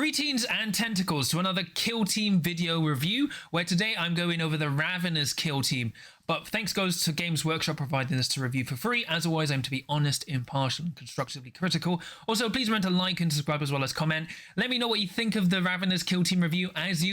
Greetings and tentacles to another Kill Team video review, where today I'm going over the Ravenous Kill Team. But thanks goes to Games Workshop providing this to review for free. As always, I'm to be honest, impartial, and constructively critical. Also, please remember to like and subscribe as well as comment. Let me know what you think of the Ravenous Kill Team review.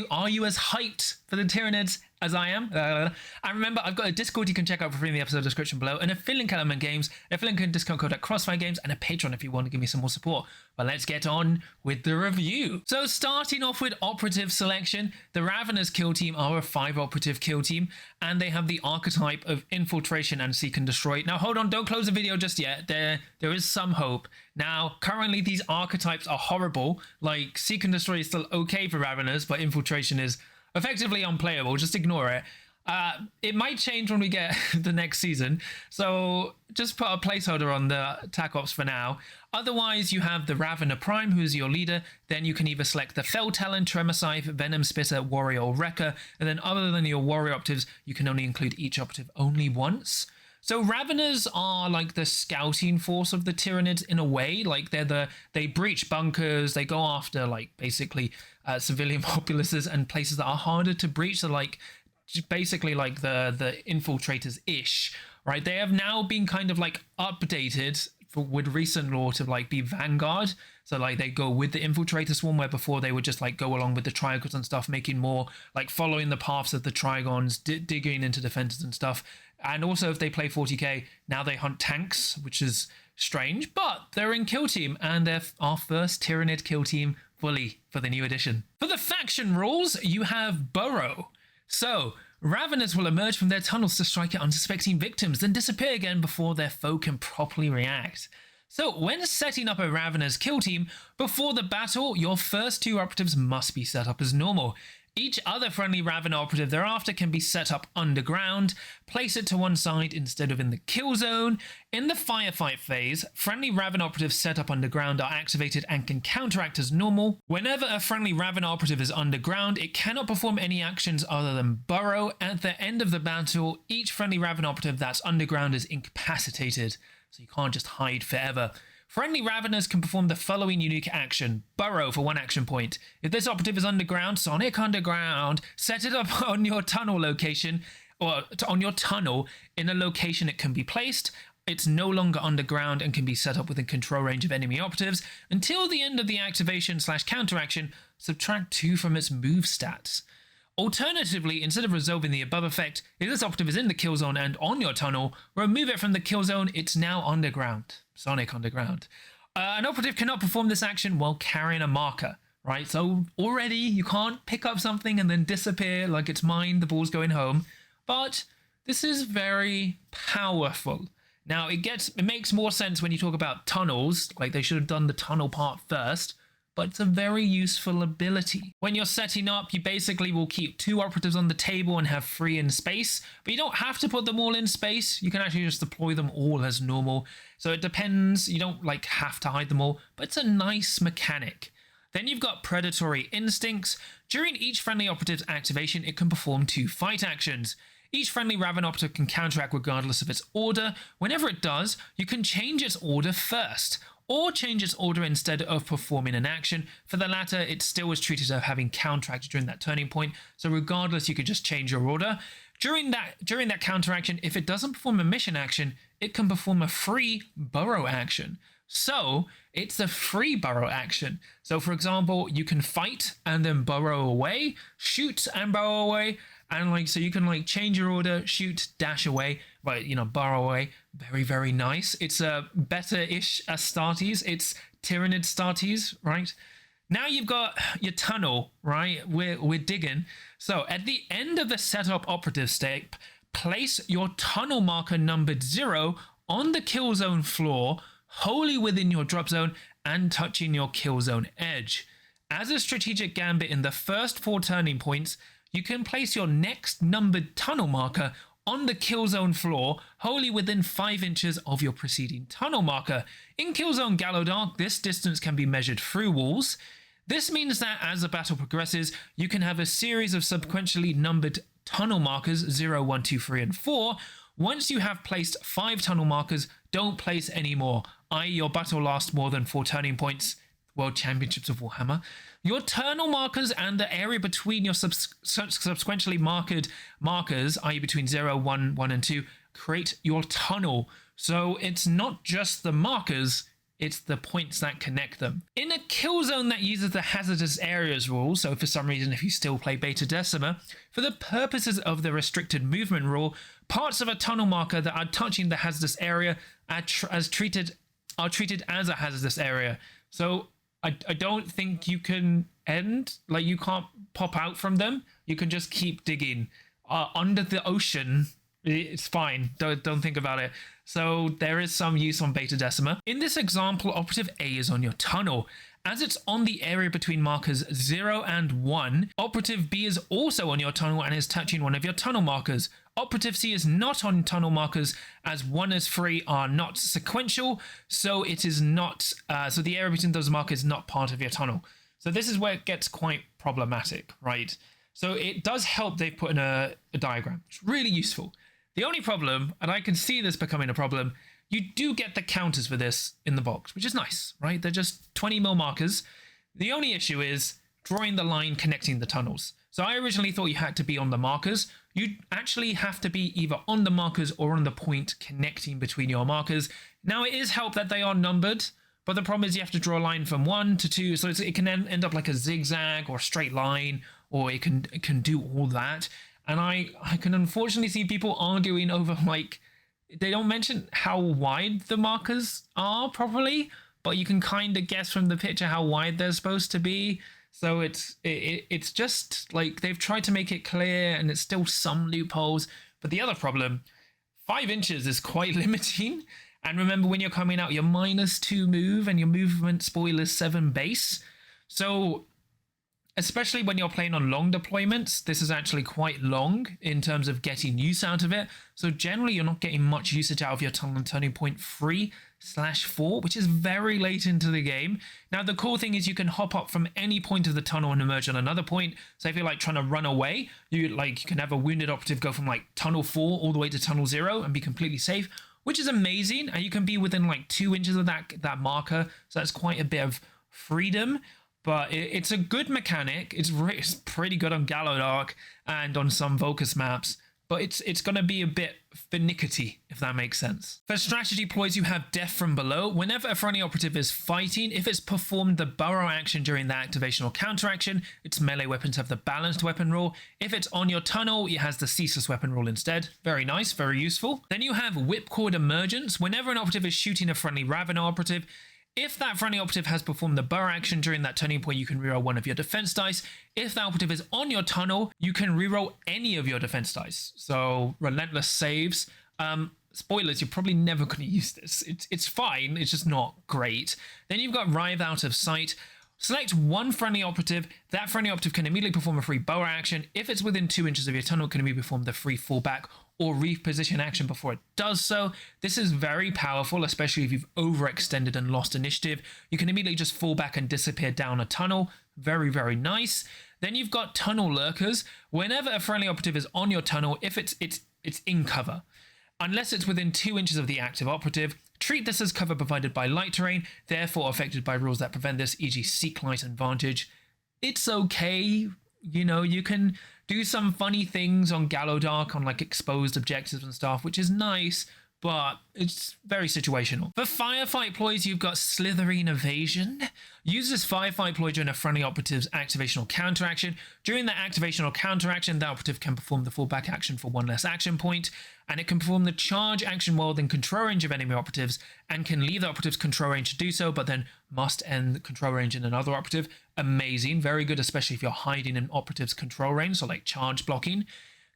Are you as hyped for the Tyranids as I am? And remember, I've got a Discord you can check out for free in the episode description below, and a affiliate Element Games, an affiliate discount code at Crossfire Games, and a Patreon if you want to give me some more support. But let's get on with the review. So starting off with Operative Selection, the Ravenous Kill Team are a 5 operative kill team, and they have the archetype of Infiltration and Seek and Destroy. Now hold on, don't close the video just yet. There is some hope. Now, currently these archetypes are horrible. Like, Seek and Destroy is still okay for Ravenous, but Infiltration is effectively unplayable. Just ignore it. It might change when we get the next season, so just put a placeholder on the attack ops for now. Otherwise, you have the Ravener Prime, who's your leader. Then you can either select the Fell Talon, Tremor Scythe, Venom Spitter, Warrior, or Wrecker. And then other than your Warrior Operatives, you can only include each operative only once. So Raveners are like the scouting force of the Tyranids in a way. Like they breach bunkers, they go after like basically civilian populaces and places that are harder to breach. So like basically like the infiltrators-ish, right? They have now been kind of like updated with recent lore to like be Vanguard. So like they go with the infiltrator swarm, where before they would just like go along with the Trigons and stuff, making more like following the paths of the Trigons, digging into defenses and stuff. And also if they play 40k, now they hunt tanks, which is strange, but they're in kill team, and they're our first Tyranid kill team fully for the new edition. For the faction rules, you have Burrow. So, Ravenous will emerge from their tunnels to strike at unsuspecting victims, then disappear again before their foe can properly react. So, when setting up a Ravenous kill team, before the battle, your first 2 operatives must be set up as normal. Each other friendly Ravener operative thereafter can be set up underground. Place it to one side instead of in the kill zone. In the firefight phase, friendly Ravener operatives set up underground are activated and can counteract as normal. Whenever a friendly Ravener operative is underground, it cannot perform any actions other than burrow. At the end of the battle, each friendly Ravener operative that's underground is incapacitated, so you can't just hide forever. Friendly Raveners can perform the following unique action. Burrow for 1 action point. If this operative is underground, Sonic Underground, set it up on your tunnel location, or on your tunnel in a location it can be placed. It's no longer underground and can be set up within control range of enemy operatives. Until the end of the activation/counteraction, subtract 2 from its move stats. Alternatively, instead of resolving the above effect, if this operative is in the kill zone and on your tunnel, remove it from the kill zone. It's now underground. Sonic Underground. An operative cannot perform this action while carrying a marker, right? So already you can't pick up something and then disappear like it's mine, the ball's going home. But this is very powerful. Now it makes more sense when you talk about tunnels, like they should have done the tunnel part first. But it's a very useful ability. When you're setting up, you basically will keep 2 operatives on the table and have 3 in space, but you don't have to put them all in space. You can actually just deploy them all as normal. So it depends. You don't like have to hide them all, but it's a nice mechanic. Then you've got Predatory Instincts. During each friendly operative's activation, it can perform 2 fight actions. Each friendly Raven operative can counteract regardless of its order. Whenever it does, you can change its order first, or change its order instead of performing an action. For the latter, it still is treated as having counteracted during that turning point, so regardless, you could just change your order. During that counteraction, if it doesn't perform a mission action, it can perform a free burrow action. So it's a free burrow action. So for example, you can fight and then burrow away, shoot and burrow away, and like so you can like change your order, shoot, dash away, but burrow away. Very, very nice. It's a better-ish Astartes. It's Tyranid Astartes, right? Now you've got your tunnel, right? We're digging. So at the end of the setup operative step, place your tunnel marker numbered 0 on the kill zone floor, wholly within your drop zone and touching your kill zone edge. As a strategic gambit in the first 4 turning points, you can place your next numbered tunnel marker on the kill zone floor, wholly within 5 inches of your preceding tunnel marker. In kill zone Gallowdark, this distance can be measured through walls. This means that as the battle progresses, you can have a series of sequentially numbered tunnel markers 0, 1, 2, 3, and 4. Once you have placed 5 tunnel markers, don't place any more, i.e. your battle lasts more than 4 turning points, World Championships of Warhammer. Your tunnel markers and the area between your subsequently marked markers, i.e. between 0, 1, 1, and 2, create your tunnel. So it's not just the markers, it's the points that connect them. In a kill zone that uses the hazardous areas rule, so for some reason if you still play Beta Decima, for the purposes of the restricted movement rule, parts of a tunnel marker that are touching the hazardous area are treated as a hazardous area. So I don't think you can end, like you can't pop out from them. You can just keep digging. Under the ocean, it's fine. Don't think about it. So there is some use on Beta Decima. In this example, Operative A is on your tunnel. As it's on the area between markers 0 and 1, Operative B is also on your tunnel and is touching one of your tunnel markers. Operative C is not on tunnel markers as 1 and 3 are not sequential, so it is not. So the area between those markers is not part of your tunnel. So this is where it gets quite problematic, right? So it does help they've put in a diagram. It's really useful. The only problem, and I can see this becoming a problem, you do get the counters for this in the box, which is nice, right? They're just 20mm markers. The only issue is drawing the line connecting the tunnels. So I originally thought you had to be on the markers. You actually have to be either on the markers or on the point connecting between your markers. Now it is helped that they are numbered, but the problem is you have to draw a line from 1 to 2, so it can end up like a zigzag or a straight line, or it can do all that. And I can unfortunately see people arguing over, like, they don't mention how wide the markers are properly, but you can kind of guess from the picture how wide they're supposed to be. So it's just like they've tried to make it clear, and it's still some loopholes. But the other problem, 5 inches is quite limiting. And remember, when you're coming out, you're -2 move and your movement spoil is 7 base. So especially when you're playing on long deployments, this is actually quite long in terms of getting use out of it. So generally, you're not getting much usage out of your tunnel and turning point 3/4, which is very late into the game. Now, the cool thing is you can hop up from any point of the tunnel and emerge on another point. So if you're like trying to run away, you can have a wounded operative go from like tunnel 4 all the way to tunnel 0 and be completely safe, which is amazing. And you can be within like 2 inches of that marker. So that's quite a bit of freedom. But it's a good mechanic. It's pretty good on Gallowdark and on some Vocus maps. But it's going to be a bit finicky, if that makes sense. For strategy ploys, you have Death from Below. Whenever a friendly operative is fighting, if it's performed the burrow action during the activation or counter action, its melee weapons have the balanced weapon rule. If it's on your tunnel, it has the ceaseless weapon rule instead. Very nice, very useful. Then you have Whipcord Emergence. Whenever an operative is shooting a friendly Ravener operative, if that friendly operative has performed the burrow action during that turning point, you can reroll one of your defense dice. If that operative is on your tunnel, you can reroll any of your defense dice. So relentless saves. Spoilers, you're probably never going to use this. It's fine, it's just not great. Then you've got Writhe Out of Sight. Select one friendly operative. That friendly operative can immediately perform a free burrow action. If it's within 2 inches of your tunnel, it can immediately perform the free fallback or reposition action before it does so. This is very powerful, especially if you've overextended and lost initiative. You can immediately just fall back and disappear down a tunnel. Very, very nice. Then you've got Tunnel Lurkers. Whenever a friendly operative is on your tunnel, if it's in cover, unless it's within 2 inches of the active operative, treat this as cover provided by light terrain, therefore affected by rules that prevent this, e.g. Seek Light and Vantage. It's okay. You know, you can do some funny things on Gallowdark on like exposed objectives and stuff, which is nice, but it's very situational. For Firefight ploys, you've got Slithering Evasion. Use this Firefight ploy during a friendly operative's activation or counter action. During the activation or counter action, the operative can perform the fallback action for 1 less action point, and it can perform the charge action while within control range of enemy operatives, and can leave the operative's control range to do so, but then must end the control range in another operative. Amazing, very good, especially if you're hiding in operative's control range, so like charge blocking.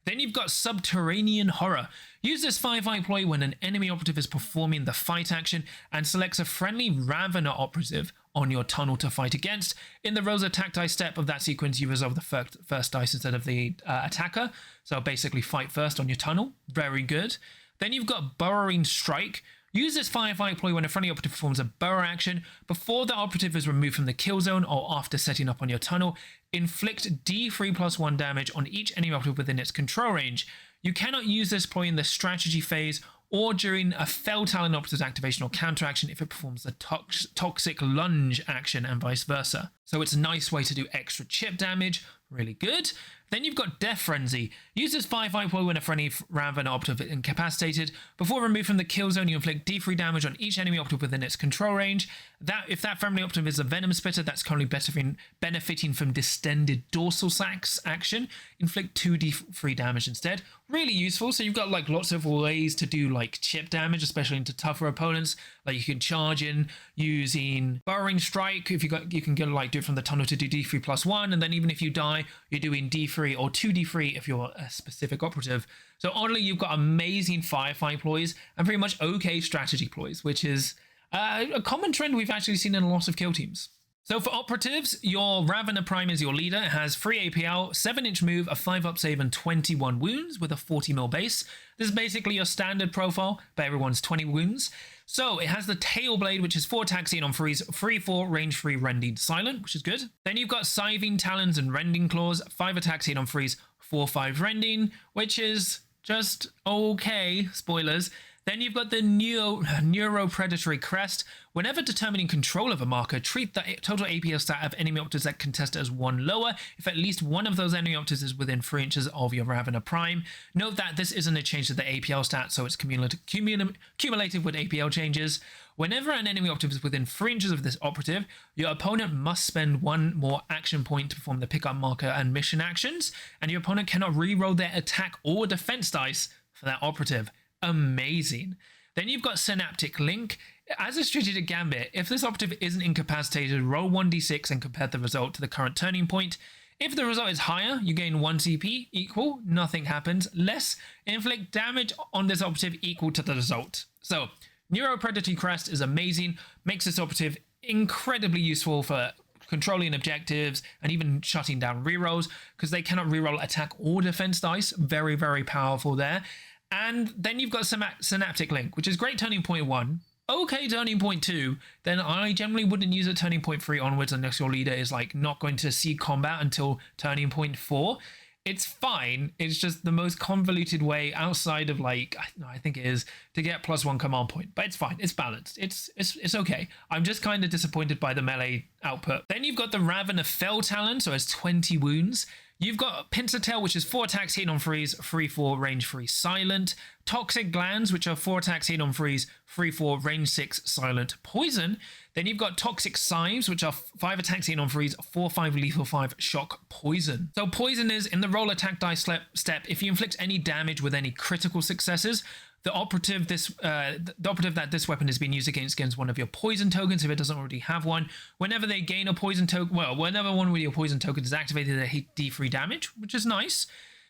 Then you've got Subterranean Horror. Use this Firefight ploy when an enemy operative is performing the fight action and selects a friendly Ravener operative on your tunnel to fight against. In the Rosa attack dice step of that sequence, you resolve the first dice instead of the attacker. So basically fight first on your tunnel. Very good. Then you've got Burrowing Strike. Use this Firefight ploy when a friendly operative performs a burrow action before the operative is removed from the kill zone or after setting up on your tunnel. Inflict D3+1 damage on each enemy operative within its control range. You cannot use this ploy in the strategy phase or during a Fell Talon Operative's activation or counteraction if it performs the Toxic Lunge action and vice versa. So it's a nice way to do extra chip damage, really good. Then you've got Death Frenzy. Use this 5-5 ploy when a friendly Raven operative is incapacitated. Before removed from the kill zone, you inflict D3 damage on each enemy operative within its control range. If that friendly operative is a Venom Spitter that's currently benefiting from Distended Dorsal Sacs action, inflict 2d3 damage instead. Really useful. So you've got like lots of ways to do like chip damage, especially into tougher opponents. Like you can charge in using Burrowing Strike. If you can go like do it from the tunnel to do D3+1, and then even if you die, you're doing D3 or 2d3 if you're a specific operative. So oddly, you've got amazing firefight ploys and pretty much okay strategy ploys, which is a common trend we've actually seen in a lot of kill teams. So for operatives, your Ravener Prime is your leader. It has 3 APL, 7-inch move, a 5-up save, and 21 wounds with a 40 mil base. This is basically your standard profile, but everyone's 20 wounds. So it has the Tail Blade, which is 4 attack, Xenon on freeze, 3-4, range 3, rending silent, which is good. Then you've got Scything Talons and Rending Claws, 5 attack, Xenon on freeze, 4-5 rending, which is just okay, spoilers. Then you've got the Neuropredatory Crest. Whenever determining control of a marker, treat the total APL stat of enemy operatives that contest as 1 lower if at least one of those enemy operatives is within 3 inches of your Ravener Prime. Note that this isn't a change to the APL stat, so it's cumulative with APL changes. Whenever an enemy operative is within 3 inches of this operative, your opponent must spend 1 more action point to perform the pickup marker and mission actions, and your opponent cannot re-roll their attack or defense dice for that operative. Amazing. Then you've got Synaptic Link. As a strategic gambit, if this operative isn't incapacitated, roll 1d6 and compare the result to the current turning point. If the result is higher, you gain 1 CP, equal, nothing happens. Less, inflict damage on this operative equal to the result. So, Neuropredatory Crest is amazing, makes this operative incredibly useful for controlling objectives and even shutting down rerolls, because they cannot reroll attack or defense dice. Very, very powerful there. And then you've got Synaptic Link, which is great turning point 1. Okay, turning point 2, then I generally wouldn't use it turning point 3 onwards unless your leader is like not going to see combat until turning point 4. It's fine. It's just the most convoluted way outside of like, I think it is, to get +1 command point. But it's fine. It's balanced. It's okay. I'm just kind of disappointed by the melee output. Then you've got the Ravener Fell Talon, so it has 20 wounds. You've got Pincer Tail, which is 4 attacks, hit on freeze, 3-4, range 3, silent. Toxic Glands, which are 4 attacks, hit on freeze, 3-4, range 6, silent, poison. Then you've got Toxic Scythes, which are 5 attacks, hit on freeze, 4-5, lethal 5, shock, poison. So poison is in the roll attack dice step. If you inflict any damage with any critical successes, the operative that this weapon is being used against gains one of your poison tokens if it doesn't already have one. Whenever they gain a poison token, whenever one with your poison token is activated, they hit D3 damage, which is nice.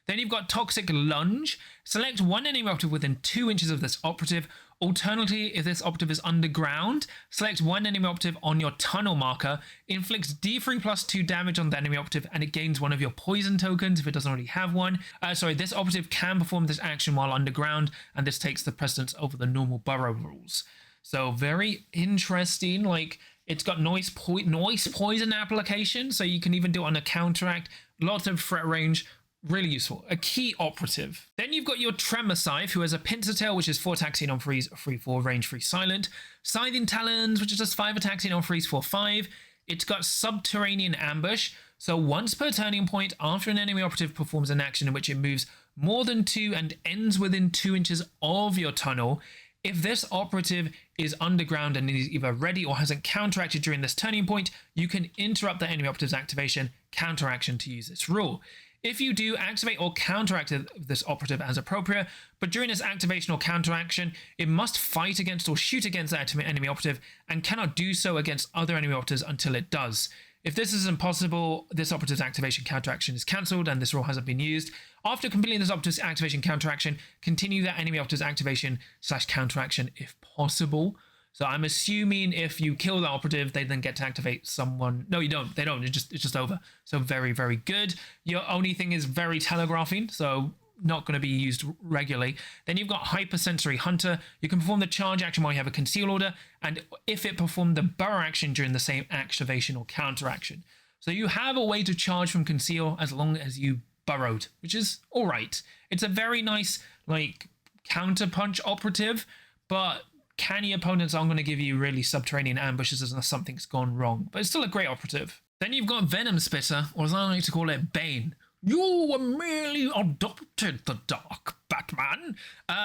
Then you've got Toxic Lunge. Select one enemy operative within 2 inches of this operative. Alternatively, if this operative is underground, select one enemy operative on your tunnel marker, inflicts D3+2 damage on the enemy operative, and it gains one of your poison tokens if it doesn't already have one. This operative can perform this action while underground, and this takes the precedence over the normal burrow rules. So very interesting. Like, it's got noise poison application, so you can even do it on a counteract. Lots of threat range. Really useful. A key operative. Then you've got your Tremor Scythe, who has a Pincer Tail, which is 4 attacks, on freeze, 3-4, range 3, silent. Scything Talons, which is just 5 attacks, on freeze, 4-5. It's got Subterranean Ambush. So once per turning point, after an enemy operative performs an action in which it moves more than 2 and ends within 2 inches of your tunnel, if this operative is underground and is either ready or hasn't counteracted during this turning point, you can interrupt the enemy operative's activation, counteraction to use this rule. If you do, activate or counteract this operative as appropriate, but during this activation or counteraction, it must fight against or shoot against that enemy operative and cannot do so against other enemy operatives until it does. If this is impossible, this operative's activation counteraction is cancelled and this rule hasn't been used. After completing this operative's activation counteraction, continue that enemy operative's activation/counteraction if possible. So I'm assuming if you kill the operative, they then get to activate someone. No, you don't. They don't. It's just over. So very, very good. Your only thing is very telegraphing, so not going to be used regularly. Then you've got Hypersensory Hunter. You can perform the charge action while you have a conceal order, and if it performed the burrow action during the same activation or counteraction. So you have a way to charge from conceal as long as you burrowed, which is all right. It's a very nice, like, counterpunch operative, but canny opponents aren't going to give you really subterranean ambushes unless something's gone wrong. But it's still a great operative. Then you've got Venom Spitter, or as I like to call it, Bane. You merely adopted the dark, Batman.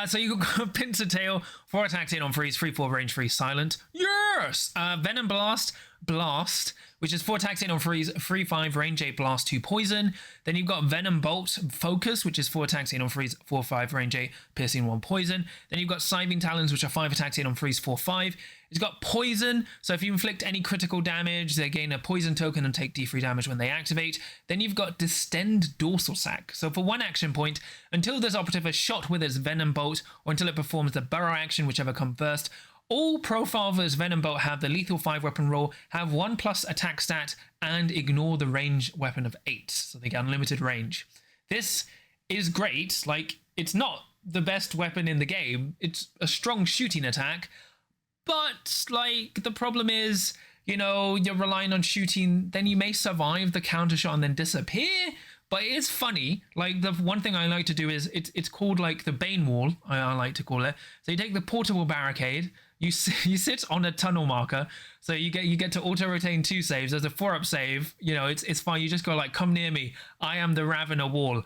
So you've got Pincer Tail, 4 attacks, 8 on freeze, 3/4 range, 3 silent. Yes! Venom Blast, which is 4 attacks, 8 on freeze, 3/5 range, 8 blast, 2 poison. Then you've got Venom Bolt Focus, which is 4 attacks, 8 on freeze, 4/5 range, 8 piercing, 1 poison. Then you've got Scything Talons, which are 5 attacks, 8 on freeze, 4/5. It's got poison, so if you inflict any critical damage, they gain a poison token and take D3 damage when they activate. Then you've got Distend Dorsal Sac. So for 1 action point, until this operative is shot with its Venom Bolt, or until it performs the Burrow action, whichever comes first, all profile of this Venom Bolt have the lethal 5 weapon roll, have 1+ attack stat, and ignore the range weapon of 8. So they get unlimited range. This is great. Like, it's not the best weapon in the game. It's a strong shooting attack. But, like, the problem is, you know, you're relying on shooting, then you may survive the counter shot and then disappear. But it is funny. Like, the one thing I like to do is, it's called, like, the Bane Wall, I like to call it. So you take the portable barricade, you sit on a tunnel marker, so you get to auto-retain 2 saves. There's a 4-up save, you know, it's fine. You just go, like, come near me. I am the Ravener Wall.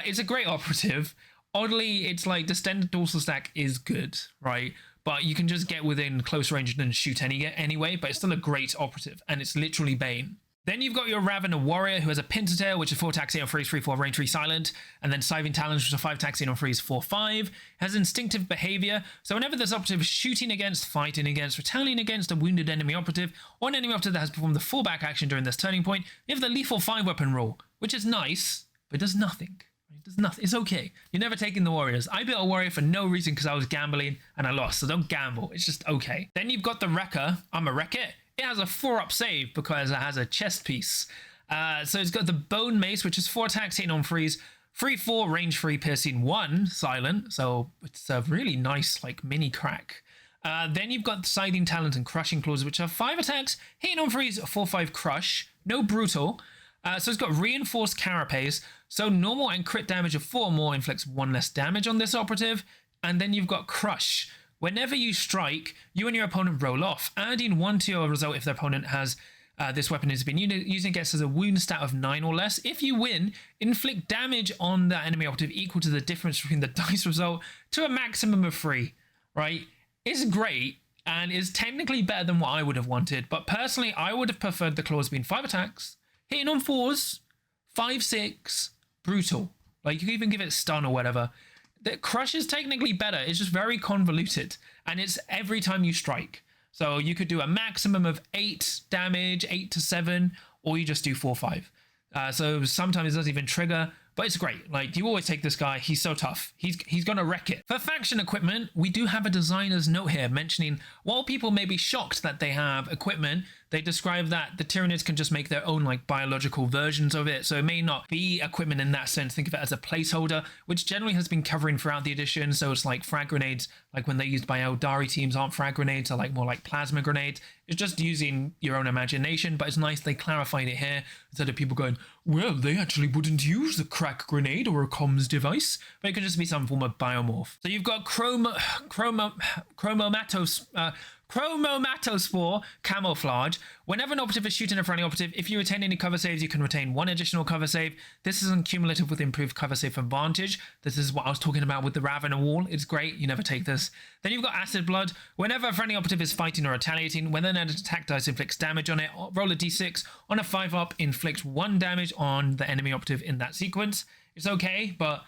It's a great operative. Oddly, it's like, Distended Dorsal Stack is good, right? But you can just get within close range and shoot anyway, but it's still a great operative, and it's literally Bane. Then you've got your Ravener Warrior, who has a Pincer Tail, which is 4 attacks, 8 on freeze, 3/4 range, 3 silent, and then Scything Talons, which are 5 attacks, 8 on freeze, 4/5. Has instinctive behavior, so whenever this operative is shooting against, fighting against, retaliating against a wounded enemy operative, or an enemy operative that has performed the fallback action during this turning point, you have the lethal 5 weapon roll, which is nice, but it does nothing. It does nothing. It's okay. You're never taking the Warriors. I built a Warrior for no reason because I was gambling and I lost, so don't gamble. It's just okay. Then you've got the Wrecker. I'm a Wreck It. It has a 4-up save because it has a chest piece. So it's got the Bone Mace, which is 4 attacks, 8 on freeze, 3/4 range, 3 piercing, 1 silent. So it's a really nice, like, mini crack. Then you've got Scything Talons and Crushing Claws, which are 5 attacks, 8 on freeze, 4/5 crush, no brutal. So it's got Reinforced Carapace, so normal and crit damage of 4 or more inflicts 1 less damage on this operative. And then you've got Crush. Whenever you strike, you and your opponent roll off, adding 1 to your result if the opponent has this weapon has been using against as a wound stat of 9 or less. If you win, inflict damage on that enemy operative equal to the difference between the dice result to a maximum of 3, right? It's great and is technically better than what I would have wanted, but personally, I would have preferred the claws being 5 attacks, hitting on 4s, 5/6, brutal. Like, you can even give it stun or whatever. The Crush is technically better. It's just very convoluted, and it's every time you strike. So you could do a maximum of 8 damage, 8 to 7, or you just do 4/5. So sometimes it doesn't even trigger, but it's great. Like, you always take this guy. He's so tough. He's gonna wreck it. For faction equipment, we do have a designer's note here mentioning while people may be shocked that they have equipment, they describe that the Tyranids can just make their own, like, biological versions of it. So it may not be equipment in that sense. Think of it as a placeholder, which generally has been covering throughout the edition. So it's like frag grenades, like when they're used by Eldari teams, aren't frag grenades, are like more like plasma grenades. It's just using your own imagination, but it's nice they clarified it here instead of people going, well, they actually wouldn't use the crack grenade or a comms device, but it could just be some form of biomorph. So you've got Chromomatospore Camouflage. Whenever an operative is shooting a friendly operative, if you retain any cover saves, you can retain 1 additional cover save. This isn't cumulative with improved cover save advantage. This is what I was talking about with the Ravener Wall. It's great. You never take this. Then you've got Acid Blood. Whenever a friendly operative is fighting or retaliating, when an attack dice inflicts damage on it, roll a d6. On a 5-up, inflict 1 damage on the enemy operative in that sequence. It's okay, but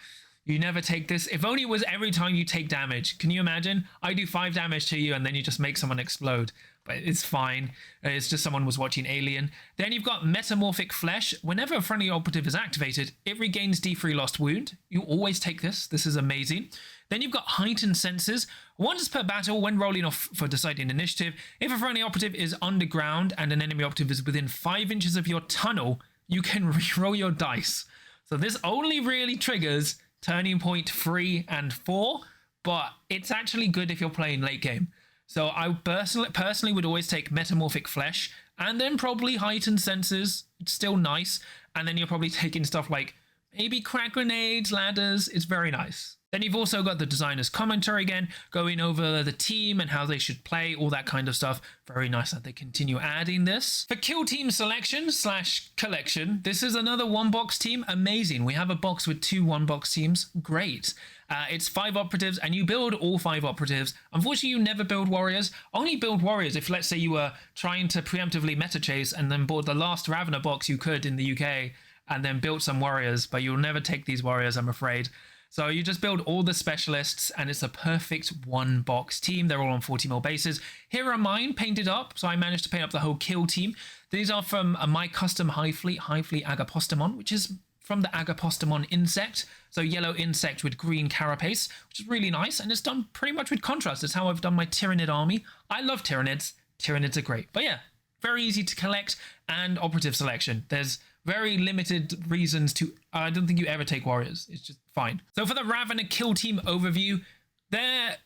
you never take this. If only it was every time you take damage. Can you imagine? I do 5 damage to you and then you just make someone explode. But it's fine. It's just someone was watching Alien. Then you've got Metamorphic Flesh. Whenever a friendly operative is activated, it regains D3 lost wound. You always take this. This is amazing. Then you've got Heightened Senses. Once per battle, when rolling off for deciding initiative, if a friendly operative is underground and an enemy operative is within 5 inches of your tunnel, you can reroll your dice. So this only really triggers turning point 3 and 4, but it's actually good if you're playing late game. So I personally would always take Metamorphic Flesh and then probably Heightened Senses. It's still nice. And then you're probably taking stuff like maybe crack grenades, ladders. It's very nice. Then you've also got the designer's commentary again, going over the team and how they should play, all that kind of stuff. Very nice that they continue adding this. For kill team selection / collection, this is another one box team. Amazing. We have a box with 2 one box teams. Great. It's 5 operatives and you build all 5 operatives. Unfortunately, you never build warriors. Only build warriors if, let's say, you were trying to preemptively meta chase and then bought the last Ravener box you could in the UK and then built some warriors, but you'll never take these warriors, I'm afraid. So you just build all the specialists and it's a perfect one box team. They're all on 40mm bases. Here are mine painted up. So I managed to paint up the whole kill team. These are from my custom Hive Fleet Agapostamon, which is from the Agapostamon insect. So yellow insect with green carapace, which is really nice. And it's done pretty much with contrast. That's how I've done my Tyrannid army. I love Tyrannids. Tyrannids are great. But yeah, very easy to collect and operative selection. There's very limited reasons to, I don't think you ever take warriors. It's just fine. So for the Ravener kill team overview, they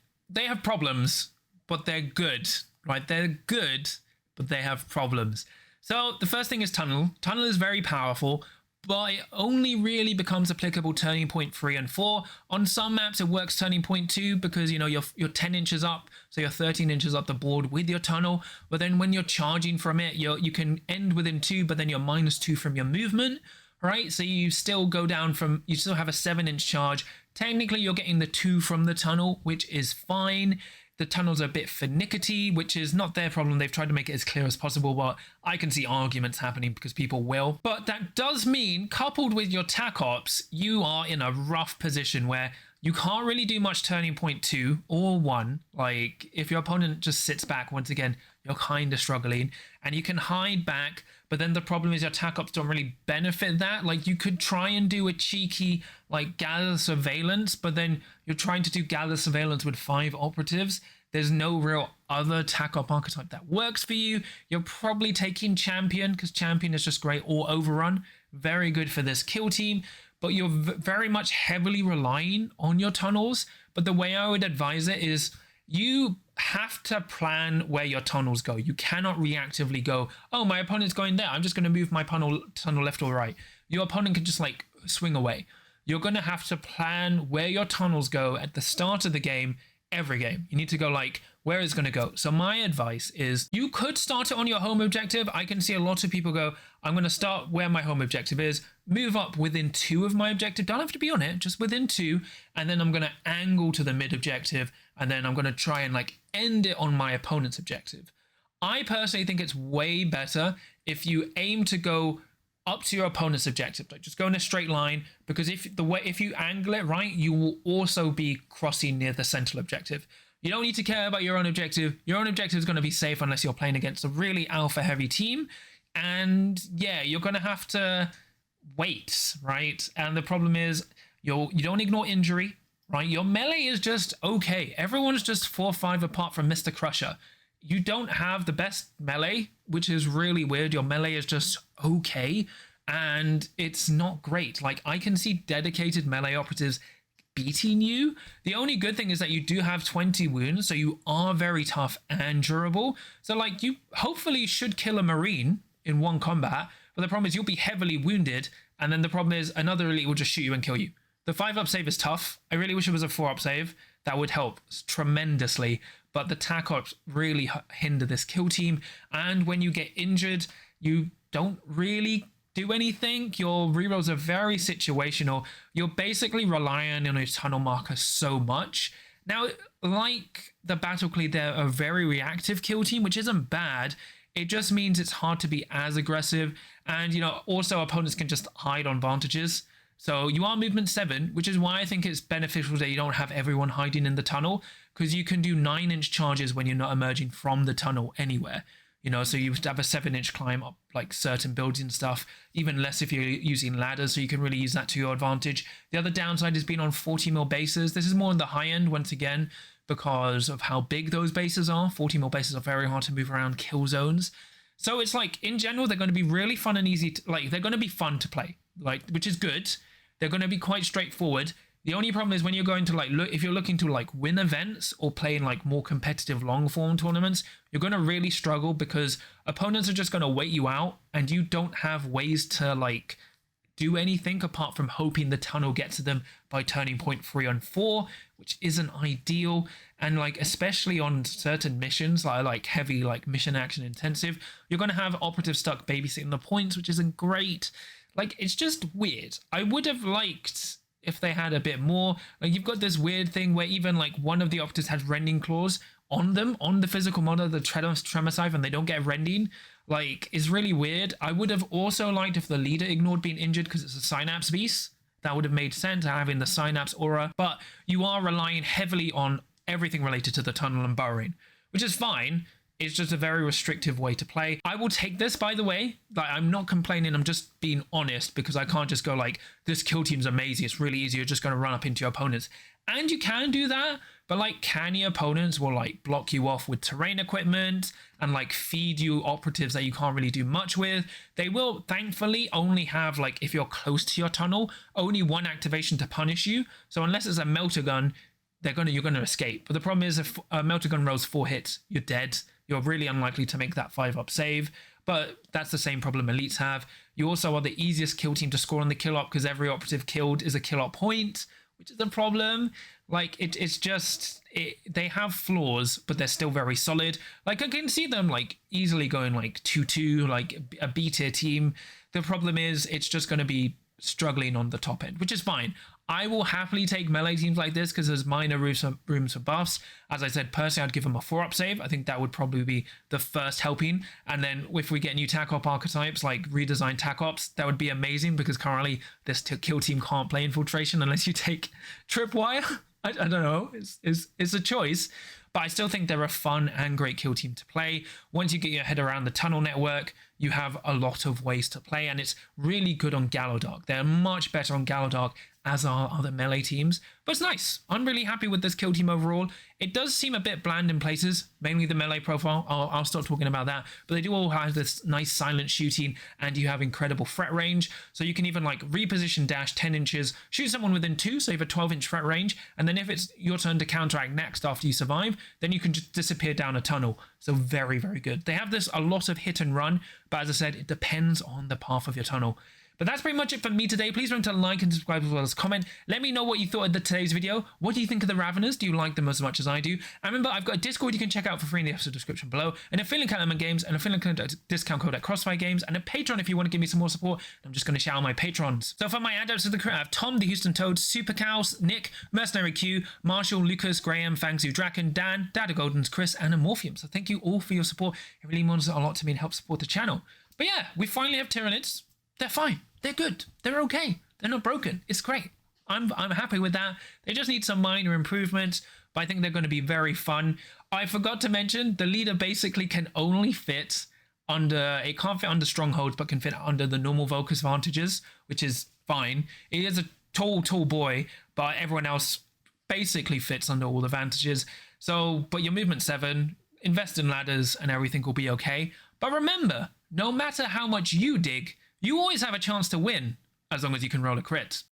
have problems, but they're good, right? They're good, but they have problems. So the first thing is Tunnel. Tunnel is very powerful, but it only really becomes applicable turning point 3 and 4. On some maps, it works turning point 2 because, you know, you're 10 inches up, so you're 13 inches up the board with your tunnel. But then when you're charging from it, you can end within 2, but then you're -2 from your movement, right? So you still go down from, you still have a 7-inch charge. Technically, you're getting the 2 from the tunnel, which is fine. The tunnels are a bit finicky, which is not their problem. They've tried to make it as clear as possible, but I can see arguments happening because people will. But that does mean, coupled with your tac ops, you are in a rough position where you can't really do much turning point 2 or 1. Like, if your opponent just sits back, once again, you're kind of struggling. And you can hide back, but then the problem is your tac ops don't really benefit that. Like, you could try and do a cheeky, like, gather surveillance, but then you're trying to do gather surveillance with 5 operatives. There's no real other tac op archetype that works for you. You're probably taking champion, because champion is just great, or overrun. Very good for this kill team. But you're very much heavily relying on your tunnels. But the way I would advise it is you have to plan where your tunnels go. You cannot reactively go, oh, my opponent's going there, I'm just going to move my tunnel left or right. Your opponent can just like swing away. You're going to have to plan where your tunnels go at the start of the game, every game. You need to go like, where it's going to go. So my advice is you could start it on your home objective. I can see a lot of people go, I'm going to start where my home objective is, move up within 2 of my objective. Don't have to be on it, just within 2. And then I'm going to angle to the mid objective. And then I'm going to try and like end it on my opponent's objective. I personally think it's way better if you aim to go up to your opponent's objective, like just go in a straight line, because if you angle it right, you will also be crossing near the central objective. You don't need to care about your own objective. Your own objective is going to be safe unless you're playing against a really alpha heavy team. And yeah, you're going to have to wait, right? And the problem is you don't ignore injury, right? Your melee is just okay. Everyone's just 4 or 5 apart from Mr. Crusher. You don't have the best melee, which is really weird. Your melee is just okay, and it's not great. Like, I can see dedicated melee operatives beating you. The only good thing is that you do have 20 wounds, so you are very tough and durable. So, like, you hopefully should kill a Marine in one combat, but the problem is you'll be heavily wounded, and then the problem is another elite will just shoot you and kill you. The 5-up save is tough. I really wish it was a 4-up save. That would help tremendously. But the tac ops really hinder this kill team. And when you get injured, you don't really do anything. Your rerolls are very situational. You're basically relying on your tunnel marker so much. Now, like the Battleclead, they're a very reactive kill team, which isn't bad. It just means it's hard to be as aggressive. And, you know, also opponents can just hide on vantages. So you are movement 7, which is why I think it's beneficial that you don't have everyone hiding in the tunnel, because you can do 9-inch charges when you're not emerging from the tunnel anywhere. You know, so you have a 7-inch climb up like certain buildings and stuff, even less if you're using ladders, so you can really use that to your advantage. The other downside is being on 40mm bases. This is more on the high end, once again, because of how big those bases are. 40mm bases are very hard to move around kill zones. So it's like, in general, they're going to be really fun and easy to, like, they're going to be fun to play, like, which is good. They're going to be quite straightforward. The only problem is when you're going to like look, if you're looking to like win events or play in like more competitive long form tournaments, you're going to really struggle because opponents are just going to wait you out and you don't have ways to like do anything apart from hoping the tunnel gets to them by turning point 3 and 4, which isn't ideal. And like, especially on certain missions, like heavy, like mission action intensive, you're going to have operatives stuck babysitting the points, which isn't great. Like, it's just weird. I would have liked if they had a bit more. Like, you've got this weird thing where even like one of the operatives has rending claws on them, on the physical model, the tremor scythe, and they don't get rending. Like, is really weird. I would have also liked if the leader ignored being injured because it's a synapse beast. That would have made sense, having the synapse aura. But you are relying heavily on everything related to the tunnel and burrowing, which is fine. It's just a very restrictive way to play. I will take this, by the way. Like, I'm not complaining, I'm just being honest, because I can't just go like, this kill team's amazing, it's really easy, you're just going to run up into your opponents. And you can do that, but like, canny opponents will like block you off with terrain equipment and like feed you operatives that you can't really do much with. They will thankfully only have, like, if you're close to your tunnel, only one activation to punish you. So unless it's a melter gun, you're gonna escape. But the problem is, if a melter gun rolls 4 hits, you're dead. You're really unlikely to make that 5-up save. But that's the same problem elites have. You also are the easiest kill team to score on the kill op, because every operative killed is a kill op point, which is a problem. Like, it's just, they have flaws, but they're still very solid. Like, I can see them like easily going like 2-2, like a B tier team. The problem is, it's just going to be struggling on the top end, which is fine. I will happily take melee teams like this because there's minor rooms for buffs. As I said, personally, I'd give them a 4-up save. I think that would probably be the first helping. And then if we get new tac op archetypes, like redesigned tac ops, that would be amazing, because currently this kill team can't play infiltration unless you take tripwire. I don't know. It's a choice. But I still think they're a fun and great kill team to play. Once you get your head around the tunnel network, you have a lot of ways to play, and it's really good on Gallowdark. They're much better on Gallowdark, as are other melee teams. But it's nice. I'm really happy with this kill team overall. It does seem a bit bland in places, mainly the melee profile. I'll start talking about that. But they do all have this nice silent shooting, and you have incredible threat range. So you can even like reposition dash 10 inches, shoot someone within 2, so you have a 12-inch threat range. And then if it's your turn to counteract next after you survive, then you can just disappear down a tunnel. So very, very good. They have this a lot of hit and run, but as I said, it depends on the path of your tunnel. But that's pretty much it for me today. Please remember to like and subscribe, as well as comment. Let me know what you thought of today's video. What do you think of the Raveners? Do you like them as much as I do? And remember, I've got a Discord you can check out for free in the episode description below, and affiliate link at Element Games, and affiliate link at discount code at Crossfire Games, and a Patreon if you want to give me some more support. I'm just going to shout out my patrons. So for my adepts of the crew, I have Tom, the Houston Toad, Super Cows, Nick, Mercenary Q, Marshall, Lucas, Graham, Fangsu Draken, Dan, Dada Goldens, Chris, and Amorphium. So thank you all for your support. It really means a lot to me and helps support the channel. But yeah, we finally have Tyranids. They're fine. They're good. They're okay. They're not broken. It's great. I'm happy with that. They just need some minor improvements, but I think they're going to be very fun. I forgot to mention, the leader basically can only fit under, it can't fit under strongholds, but can fit under the normal Vulcus Vantages, which is fine. It is a tall boy, but everyone else basically fits under all the Vantages. So, but your movement 7, invest in ladders and everything will be okay. But remember, no matter how much you dig, you always have a chance to win, as long as you can roll a crit.